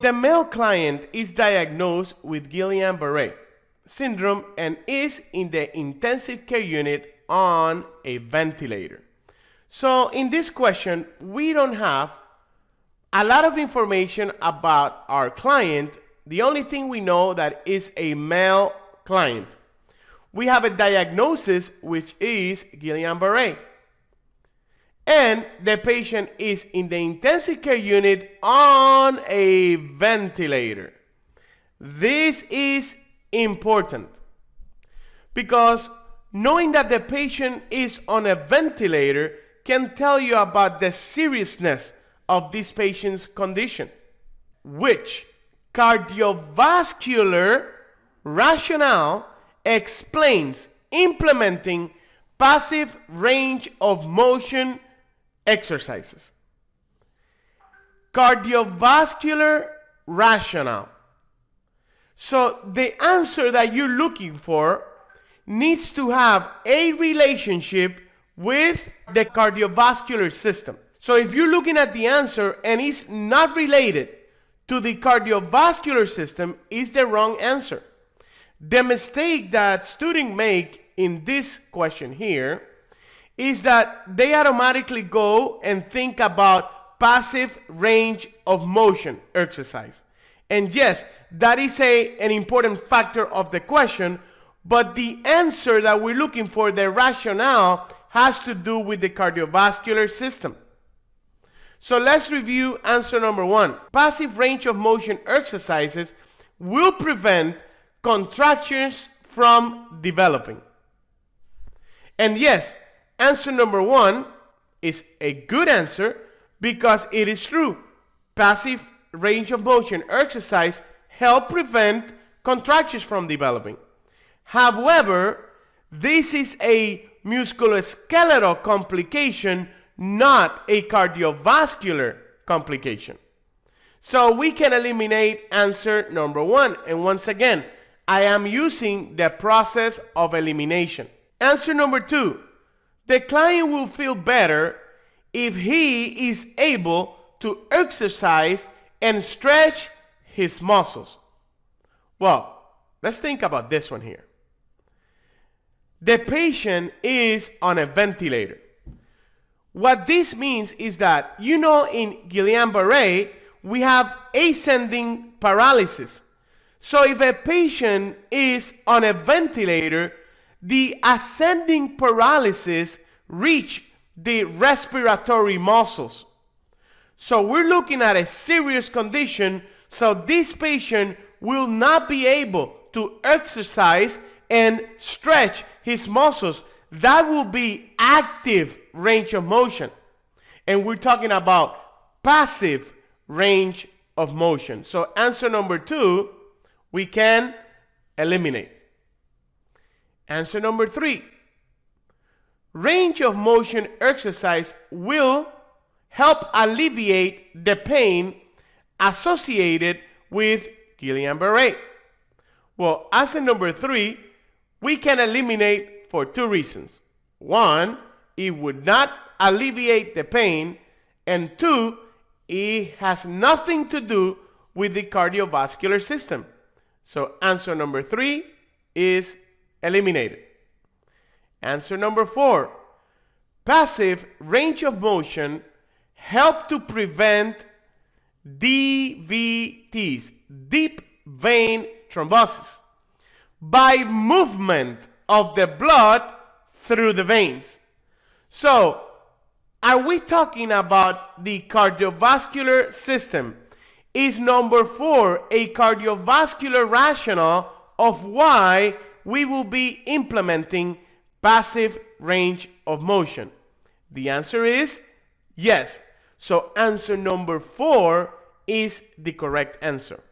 The male client is diagnosed with Guillain-Barré syndrome and is in the intensive care unit on a ventilator. So in this question, we don't have a lot of information about our client. The only thing we know that is a male client. We have a diagnosis which is Guillain-Barré. And the patient is in the intensive care unit on a ventilator. This is important because knowing that the patient is on a ventilator can tell you about the seriousness of this patient's condition, which cardiovascular rationale explains implementing passive range of motion exercises. Cardiovascular rationale. So the answer that you're looking for needs to have a relationship with the cardiovascular system. So if you're looking at the answer and it's not related to the cardiovascular system, it's the wrong answer. The mistake that students make in this question here is that they automatically go and think about passive range of motion exercise. And yes, that is an important factor of the question, but the answer that we're looking for, the rationale, has to do with the cardiovascular system. So let's review answer number one. Passive range of motion exercises will prevent contractions from developing. And yes, answer number one is a good answer because it is true. Passive range of motion exercise help prevent contractions from developing. However, this is a musculoskeletal complication, not a cardiovascular complication. So we can eliminate answer number one. And once again, I am using the process of elimination. Answer number two, the client will feel better if he is able to exercise and stretch his muscles. Well, let's think about this one here. The patient is on a ventilator. What this means is that, in Guillain-Barré, we have ascending paralysis. So if a patient is on a ventilator, the ascending paralysis reach the respiratory muscles. So we're looking at a serious condition, so this patient will not be able to exercise and stretch his muscles. That will be active range of motion. And we're talking about passive range of motion. So answer number two, we can eliminate. Answer number three, range of motion exercise will help alleviate the pain associated with Guillain-Barré. Well, answer number three, we can eliminate for two reasons. One, it would not alleviate the pain, and two, it has nothing to do with the cardiovascular system. So answer number three is eliminated. Answer number four, passive range of motion help to prevent DVTs, deep vein thrombosis, by movement of the blood through the veins. So, are we talking about the cardiovascular system? Is number four a cardiovascular rationale of why we will be implementing passive range of motion? The answer is yes. So answer number four is the correct answer.